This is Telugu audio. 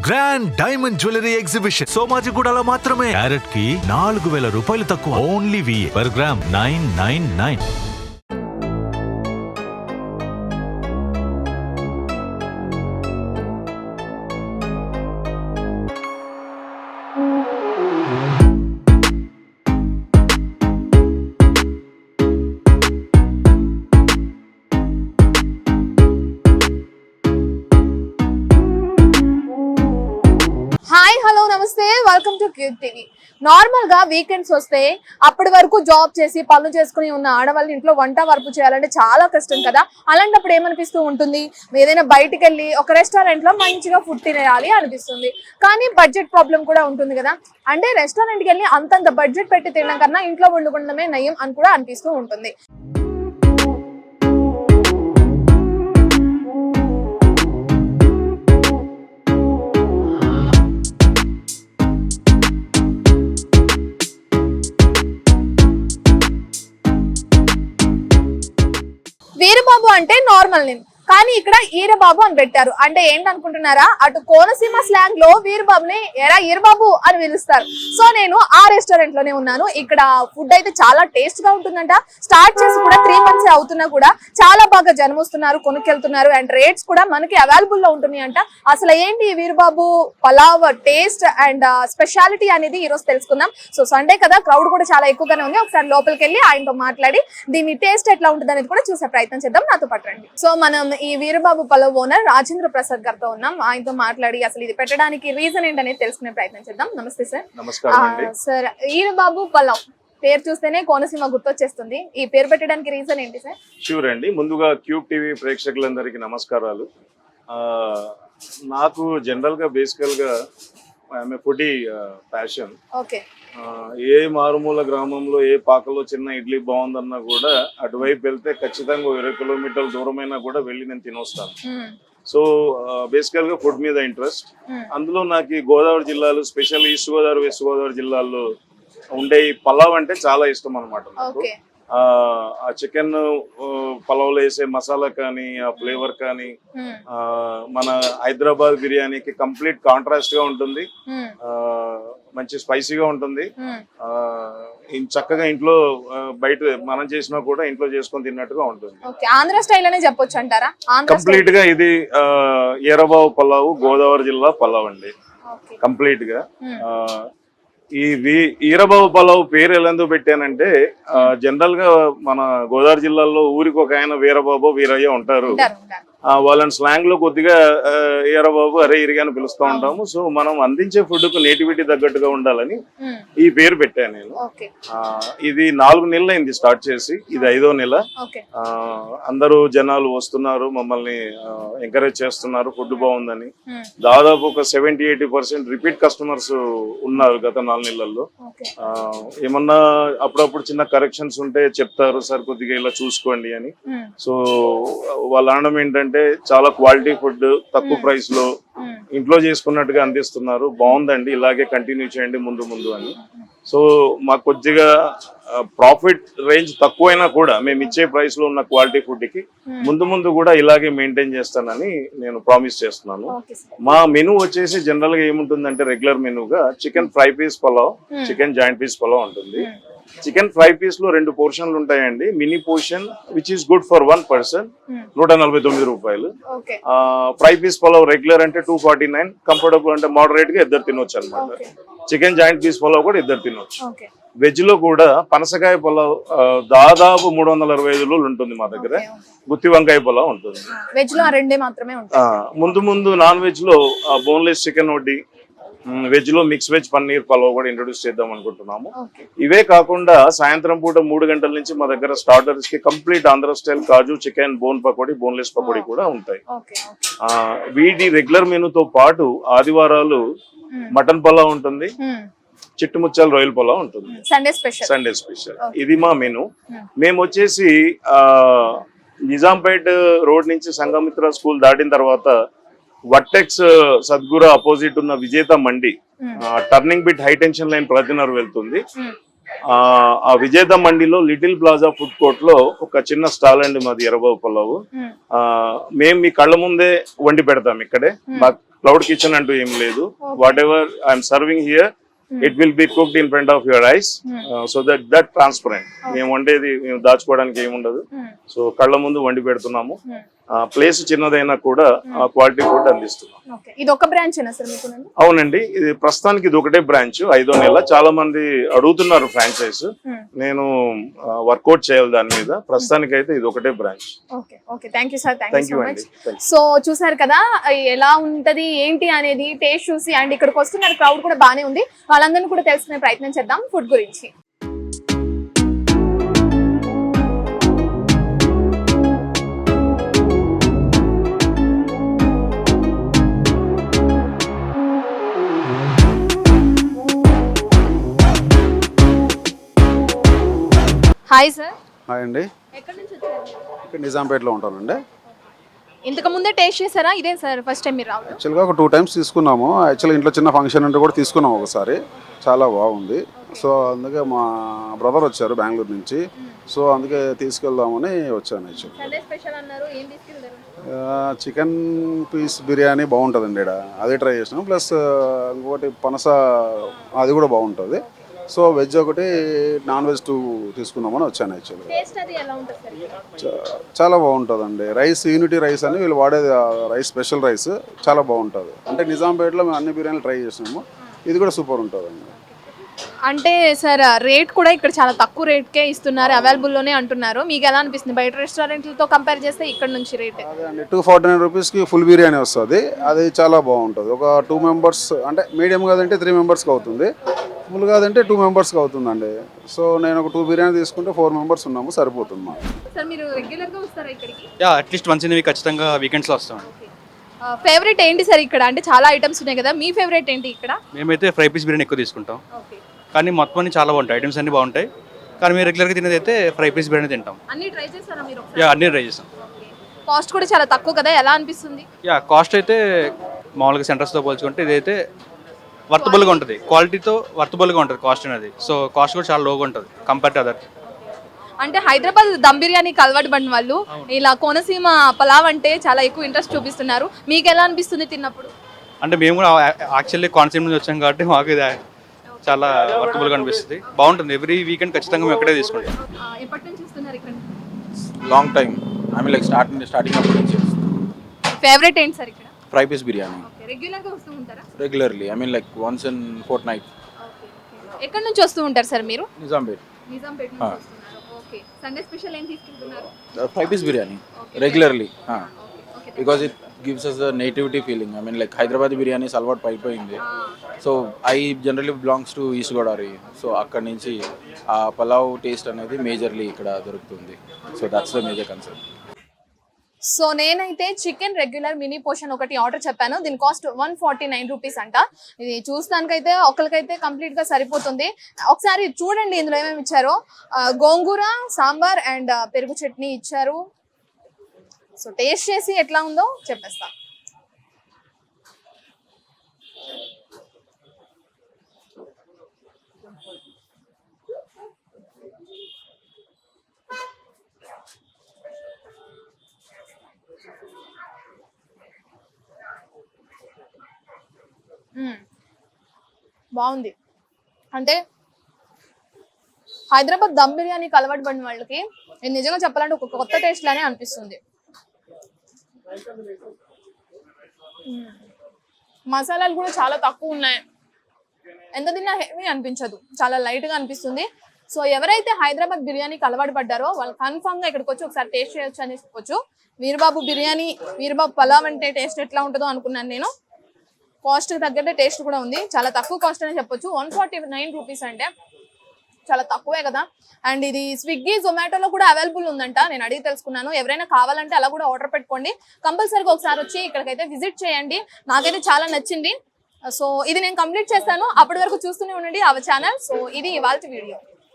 గ్రాండ్ డైమండ్ జ్యువెలరీ ఎగ్జిబిషన్ సోమాజిగూడలో మాత్రమే. క్యారెట్ కి 4000 రూపాయలు తక్కువ. Only VA per gram 999. Hi hello నమస్తే వెల్కమ్ టు QubeTV. నార్మల్ గా వీకెండ్స్ వస్తే అప్పటి వరకు జాబ్ చేసి పనులు చేసుకుని ఉన్న ఆడవాళ్ళ ఇంట్లో వంట వరకు చేయాలంటే చాలా కష్టం కదా. అలాంటప్పుడు ఏమనిపిస్తూ ఉంటుంది, ఏదైనా బయటికి వెళ్ళి ఒక రెస్టారెంట్ లో మంచిగా ఫుడ్ తినేయాలి అనిపిస్తుంది. కానీ బడ్జెట్ ప్రాబ్లం కూడా ఉంటుంది కదా. అంటే రెస్టారెంట్కి వెళ్ళి అంతంత బడ్జెట్ పెట్టి తినడం కన్నా ఇంట్లో వండుకోవడమే నయం అని కూడా అనిపిస్తూ ఉంటుంది. వీరబాబు అంటే నార్మల్ నేమ్, కానీ ఇక్కడ ఈరబాబు అని పెట్టారు. అంటే ఏంటనుకుంటున్నారా, అటు కోనసీమ స్లాంగ్ లో వీరబాబుని ఎరా ఈరబాబు అని పిలుస్తారు. సో నేను ఆ రెస్టారెంట్ లోనే ఉన్నాను. ఇక్కడ ఫుడ్ అయితే చాలా టేస్ట్ గా ఉంటుందంట. స్టార్ట్ చేసి కూడా 3 months అవుతున్నా కూడా చాలా బాగా జనం వస్తున్నారు, కొనుక్కెళ్తున్నారు. అండ్ రేట్స్ కూడా మనకి అవైలబుల్ లో ఉంటున్నాయి అంట. అసలు ఏంటి Veerababu pulao taste and speciality అనేది ఈ రోజు తెలుసుకుందాం. సో సండే కదా, క్రౌడ్ కూడా చాలా ఎక్కువగానే ఉంది. ఒకసారి లోపలికి వెళ్ళి ఆయనతో మాట్లాడి దీని టేస్ట్ ఎట్లా ఉంటుంది అనేది కూడా చూసే ప్రయత్నం చేద్దాం. నాతో పాటు రండి. సో మనం ఈ వీరబాబు పలావ్ ఓనర్ రాజేంద్ర ప్రసాద్ గారితో ఉన్నాం. ఆయనతో మాట్లాడి అసలు ఇది పెట్టడానికి రీజన్ ఏంటనేది తెలుసుకునే ప్రయత్నం చేద్దాం. నమస్తే సార్. నమస్కారం సార్, ఈరబాబు పలావ్ పేరు చూస్తేనే కోనసీమ గుర్తొచ్చేస్తుంది. ఈ పేరు పెట్టడానికి రీజన్ ఏంటి సార్? షూర్ అండి. ముందుగా QubeTV ప్రేక్షకులందరికీ నమస్కారాలు. నాకు జనరల్ గా బేసికల్ గా ఫుడీ ప్యాషన్. ఓకే. ఏ మారుమూల గ్రామంలో ఏ పాకలో చిన్న ఇడ్లీ బాగుందన్నా కూడా అటువైపు వెళ్తే ఖచ్చితంగా 20 కిలోమీటర్ల దూరమైనా కూడా వెళ్ళి నేను తినొస్తాను. సో బేసికల్ గా ఫుడ్ మీద ఇంట్రెస్ట్. అందులో నాకు గోదావరి జిల్లాలు, special east Godavari, west Godavari జిల్లాల్లో ఉండే ఈ పలావ్ అంటే చాలా ఇష్టం అనమాట నాకు. ఆ చికెన్ పలావ్లో వేసే మసాలా కానీ, ఆ ఫ్లేవర్ కానీ మన హైదరాబాద్ బిర్యానీకి కంప్లీట్ కాంట్రాస్ట్ గా ఉంటుంది. మంచి స్పైసీగా ఉంటుంది. చక్కగా ఇంట్లో బయట మనం చేసినా కూడా ఇంట్లో చేసుకొని తిన్నట్టుగా ఉంటుంది. ఆంధ్ర స్టైల్ అనే చెప్పొచ్చు అంటారా? కంప్లీట్ గా ఇది ఈరబాబు పలావ్ గోదావరి జిల్లా పలావ్ అండి. కంప్లీట్ గా ఈ ఈరబాబు పలావ్ పేరు ఎలా ఎందుకు పెట్టానంటే, జనరల్ గా మన గోదావరి జిల్లాలో ఊరికి ఒక ఆయన వీరబాబు, వీరయ్య ఉంటారు. వాళ్ళని స్లాంగ్ లో కొద్దిగా ఈరబాబు, అరే ఇరిగాని పిలుస్తూ ఉంటాము. సో మనం అందించే ఫుడ్ కు నేటివిటీ తగ్గట్టుగా ఉండాలని ఈ పేరు పెట్టాను నేను. ఇది 4 నెలలు అయింది స్టార్ట్ చేసి, ఇది 5వ నెల. అందరూ జనాలు వస్తున్నారు, మమ్మల్ని ఎంకరేజ్ చేస్తున్నారు ఫుడ్ బాగుందని. దాదాపు ఒక 70-80% రిపీట్ కస్టమర్స్ ఉన్నారు గత 4 నెలల్లో. ఏమన్నా అప్పుడప్పుడు చిన్న కరెక్షన్స్ ఉంటే చెప్తారు, సార్ కొద్దిగా ఇలా చూసుకోండి అని. సో వాళ్ళ అనడం ఏంటంటే, చాలా క్వాలిటీ ఫుడ్ తక్కువ ప్రైస్ లో ఇంట్లో చేసుకున్నట్టుగా అందిస్తున్నారు, బాగుందండి, ఇలాగే కంటిన్యూ చేయండి ముందు ముందు అని. సో మాకు కొద్దిగా ప్రాఫిట్ రేంజ్ తక్కువైనా కూడా మేము ఇచ్చే ప్రైస్ లో ఉన్న క్వాలిటీ ఫుడ్ కి ముందు ముందు కూడా ఇలాగే మెయింటైన్ చేస్తానని నేను ప్రామిస్ చేస్తున్నాను. మా మెనూ వచ్చేసి జనరల్ గా ఏముంటుందంటే, రెగ్యులర్ మెనూగా chicken fry piece pulao, chicken joint piece pulao ఉంటుంది. చికెన్ ఫ్రై పీస్ లో 2 పోర్షన్లు ఉంటాయండి. Mini portion which is good for 1 person 149 రూపాయలు. ఫ్రై పీస్ పలావ్ రెగ్యులర్ అంటే 249, కంఫర్టబుల్ అంటే మోడరేట్ గా ఇద్దరు తినొచ్చు అనమాట. చికెన్ జాయింట్ పీస్ పలావ్ కూడా ఇద్దరు తినొచ్చు. వెజ్ లో కూడా పనసకాయ పలావ్ దాదాపు 365 ఉంటుంది మా దగ్గర. గుత్తి వంకాయ పలావ్ ఉంటుంది. వెజ్ లో 2 మాత్రమే ఉంటాయి. ముందు నాన్ వెజ్ లో బోన్లెస్ చికెన్ వడ్డీ, వెజ్ లో మిక్స్ వెజ్ పన్నీర్ పలావ్ కూడా ఇంట్రొడ్యూస్ చేద్దాం అనుకుంటున్నాము. ఇవే కాకుండా సాయంత్రం పూట 3 గంటల నుంచి మా దగ్గర స్టార్టర్స్ కి complete Andhra style kaju chicken bone pakodi, boneless pakodi కూడా ఉంటాయి. వీటి రెగ్యులర్ మెనూతో పాటు ఆదివారాలు మటన్ పలావ్ ఉంటుంది, చిట్టుముచ్చాల రొయ్యల పలావ్ ఉంటుంది, సండే స్పెషల్. ఇది మా మెనూ. మేము వచ్చేసి నిజాంపేట్ రోడ్ నుంచి సంఘమిత్ర స్కూల్ దాటిన తర్వాత వర్టెక్స్ సద్గురు అపోజిట్ ఉన్న Vijetha Mandi turning bit high tension line ప్రతినర్ వెళ్తుంది. ఆ విజేత మండిలో లిటిల్ ప్లాజా ఫుడ్ కోర్ట్ లో ఒక చిన్న స్టాల్ అండి మాది ఈరబాబు పులావ్. మేము మీ కళ్ళ ముందే వండి పెడతాం ఇక్కడే. మాకు క్లౌడ్ కిచెన్ అంటూ ఏం లేదు. What ever I'm serving here it will be cooked in front of your eyes, so that transparent. మేము వండేది మేము దాచుకోవడానికి ఏముండదు. సో కళ్ళ ముందు వండి పెడుతున్నాము. ప్లేస్ చిన్నదైనా కూడా క్వాలిటీ ఫుడ్ అందిస్తున్నాం. ఇది ఒక బ్రాంచ్ అవునండి, ఇది ప్రస్తుతానికి ఇది ఒకటే బ్రాంచ్. 5వ నెల. చాలా మంది అడుగుతున్నారు ఫ్రాంచైజ్. నేను వర్కౌట్ చేయాలి దాని మీద. ప్రస్తుతానికి అయితే ఇది ఒకటే బ్రాంచ్. సో చూసారు కదా ఎలా ఉంటది ఏంటి అనేది టేస్ట్ చూసి, అండ్ ఇక్కడికి వస్తున్నారు క్రౌడ్ కూడా బానే ఉంది. వాళ్ళందరినీ కూడా తెలుసుకునే ప్రయత్నం చేద్దాం ఫుడ్ గురించి. Hi sir. హాయ్ అండి. ఎక్కడి నుంచి వచ్చారు? ఇక్కడ నిజాంపేటలో ఉంటానండి. ఇంతకు ముందే టేస్ట్ చేశారా? ఇదే సార్ ఫస్ట్ టైం మీరు రావడం? యాక్చువల్గా ఒక 2 times తీసుకున్నాము. యాక్చువల్గా ఇంట్లో చిన్న ఫంక్షన్ అంటే కూడా తీసుకున్నాము ఒకసారి. చాలా బాగుంది. సో అందుకే మా బ్రదర్ వచ్చారు బెంగళూరు నుంచి. సో అందుకే తీసుకెళ్దామని వచ్చాను. చికెన్ పీస్ బిర్యానీ బాగుంటుందండి ఇక్కడ, అదే ట్రై చేసినాం. ప్లస్ ఇంకోటి పనస, అది కూడా బాగుంటుంది. సో వెజ్ ఒకటి, నాన్ వెజ్ 2 తీసుకుందామని వచ్చాను. యాక్చువల్గా చాలా బాగుంటుందండి. రైస్ యూనిటీ రైస్ అని వీళ్ళు వాడేది, రైస్ స్పెషల్ రైస్ చాలా బాగుంటుంది. అంటే నిజాంపేటలో మేము అన్ని బిర్యానీలు ట్రై చేసినాము, ఇది కూడా సూపర్ ఉంటుందండి. అంటే సార్ రేట్ కూడా ఇక్కడ చాలా తక్కువ రేట్కే ఇస్తున్నారు, అవైలబుల్లోనే అంటున్నారు. మీకు ఎలా అనిపిస్తుంది బయట రెస్టారెంట్లతో కంపేర్ చేస్తే ఇక్కడ నుంచి రేట్? అదే అండి, 249 రూపీస్కి ఫుల్ బిర్యానీ వస్తుంది. అది చాలా బాగుంటుంది. ఒక 2 members, అంటే మీడియం కాదంటే 3 members అవుతుంది, ఫుల్ కాదంటే 2 members అవుతుందండి. సో నేను ఒక 2 బిర్యానీ తీసుకుంటే 4 members ఉన్నాము, సరిపోతుంది మాకు. సార్ మీరు రెగ్యులర్గా వస్తారా ఇక్కడికి? అట్లీస్ట్ వన్స్ ఇన్ వీక్ ఖచ్చితంగా వీకెండ్స్లో వస్తాం. ఫేవరెట్ ఏంటి సార్ ఇక్కడ? అంటే చాలా ఐటమ్స్ ఉన్నాయి కదా, మీ ఫేవరెట్ ఏంటి ఇక్కడ? మేమైతే ఫ్రై పీస్ బిర్యానీ ఎక్కువ తీసుకుంటాం, కానీ మొత్తం అన్ని చాలా బాగుంటాయి, ఐటమ్స్ అన్ని బాగుంటాయి. కానీ మేము రెగ్యులర్గా తినేది అయితే ఫ్రై పీస్ బిర్యానీ తింటాం. అన్ని ట్రై చేస్తారా మీరు? అన్ని ట్రై చేస్తాం. కాస్ట్ కూడా చాలా తక్కువ కదా, ఎలా అనిపిస్తుంది? కాస్ట్ అయితే మామూలుగా సెంటర్స్తో పోల్చుకుంటే ఇదైతే వర్తబుల్గా ఉంటుంది, క్వాలిటీతో వర్తబుల్గా ఉంటుంది కాస్ట్ అనేది. సో కాస్ట్ కూడా చాలా లోగా ఉంటుంది కంపేర్ టు అదర్. అంటే హైదరాబాద్ దమ్ బిర్యానీకి అలవాటు పడిన వాళ్ళు ఇలా కోనసీమ పలావ్ అంటే చాలా ఎక్కువ ఇంట్రెస్ట్ చూపిస్తున్నారు. మీకు ఎలా అనిపిస్తుంది తిన్నప్పుడు? అంటే మేము కూడా యాక్చువల్లీ కాన్సెప్ట్ నుంచి వచ్చాం కాబట్టి మాకు ఇది చాలా వర్తబుల్గా అనిపిస్తుంది, బాగుంటుంది. ఎవ్రీ వీకెండ్ ఖచ్చితంగా మేము ఎక్కడే తీసుకుంటాం. ఎప్పటి నుంచి వస్తున్నారు ఇక్కడ? Long time, I mean like starting అప్పటి నుంచి. ఫేవరెట్ ఏంటి సార్ ఇక్కడ? Fry piece biryani. రెగ్యులర్గా వస్తూ ఉంటారా? Regularly, I mean like once in fortnight. ఎక్కడి నుంచి వస్తూ ఉంటారు సార్ మీరు? నిజాంపేట్. నిజాంపేట్ నుంచి వస్తున్నారు. ఓకే. సండే స్పెషల్ ఏం తీసుకుంటున్నారు? Fry piece biryani regularly, because it gives us the nativity feeling. I mean like Hyderabad biryanis అలవాటు పడిపోయింది. So I generally belongs to East Godavari. So అక్కడి నుంచి ఆ పలావ్ టేస్ట్ అనేది మేజర్లీ ఇక్కడ దొరుకుతుంది. So that's the major concept. So నేనైతే చికెన్ రెగ్యులర్ మినీ పోర్షన్ ఒకటి ఆర్డర్ చెప్పాను. దీని కాస్ట్ 149 రూపీస్ అంట. ఇది చూస్తానికైతే ఒకరికైతే కంప్లీట్ గా సరిపోతుంది. ఒకసారి చూడండి ఇందులో ఏమేమి ఇచ్చారో. గోంగూర, సాంబార్ అండ్ పెరుగు చట్నీ ఇచ్చారు. సో టేస్ట్ చేసి ఎట్లా ఉందో చెప్పేస్తా. బాగుంది. అంటే హైదరాబాద్ దమ్ బిర్యానీకి అలవాటు పడిన వాళ్ళకి ఇది నిజంగా చెప్పాలంటే ఒక కొత్త టేస్ట్ లానే అనిపిస్తుంది. మసాలాలు కూడా చాలా తక్కువ ఉన్నాయి, ఎంత తిన్నా హెవీ అనిపించదు, చాలా లైట్ గా అనిపిస్తుంది. సో ఎవరైతే హైదరాబాద్ బిర్యానీకి అలవాటు పడ్డారో వాళ్ళు కన్ఫామ్ గా ఇక్కడికి వచ్చి ఒకసారి టేస్ట్ చేయొచ్చు అని చెప్పొచ్చు. వీరబాబు బిర్యానీ, వీరబాబు పలావ్ అంటే టేస్ట్ ఎట్లా ఉంటుందో అనుకున్నాను నేను. కాస్ట్ తగ్గట్టే టేస్ట్ కూడా ఉంది, చాలా తక్కువ కాస్ట్ అని చెప్పొచ్చు. 149 రూపీస్ అంటే చాలా తక్కువే కదా. అండ్ ఇది స్విగ్గీ, జొమాటోలో కూడా అవైలబుల్ ఉందంట, నేను అడిగి తెలుసుకున్నాను. ఎవరైనా కావాలంటే అలా కూడా ఆర్డర్ పెట్టుకోండి. కంపల్సరీగా ఒకసారి వచ్చి ఇక్కడికైతే విజిట్ చేయండి. నాకైతే చాలా నచ్చింది. సో ఇది నేను కంప్లీట్ చేస్తాను. అప్పటి వరకు చూస్తూనే ఉండండి అవర్ ఛానల్. సో ఇది ఇవాళ వీడియో.